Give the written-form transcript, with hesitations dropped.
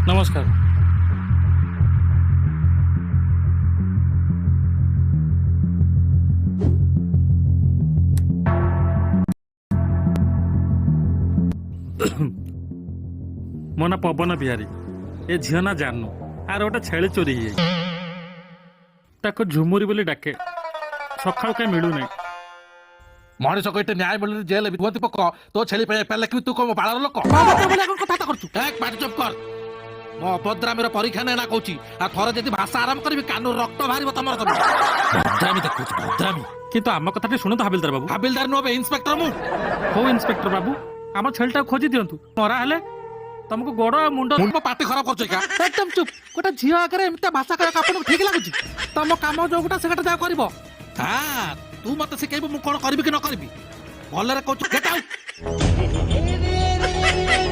नमस्कार। मो ना पवन बिहारी ए झील ना जानू आर गोटे छेली चोरी ताको झुमुरी बोली डाके सकाल कहीं मिलू नहीं। मनीष को ये न्याय मिलने जेल भी पक तो छेली पाले कि तू कम बाड़ लोक कथा कर चुप कर मो अभद्रामीर परीक्षा नेना कहूँ आ थरे जदि भाषा आरंभ करी कानू रक्त बाहर तुम भद्रामी देखुच भद्रामी किंतु आम कथा शुणु तो हाबिलदार बाबू। हाबिलदार नुह इन्स्पेक्टर मु हो इन्स्पेक्टर बाबू आम छेलटा खोजी दिंतु मरा हेले तुमको गोड़ मुंड मुंड पार्टी खराब कर एकदम चुप गोटे झी आगे एमती भाषा कहना आपको ठीक लगुच तुम कम जो गोटा से जा कर हाँ तू मत शिखेबू मु कौन करी कि न करी भलरे कहू गेट आउट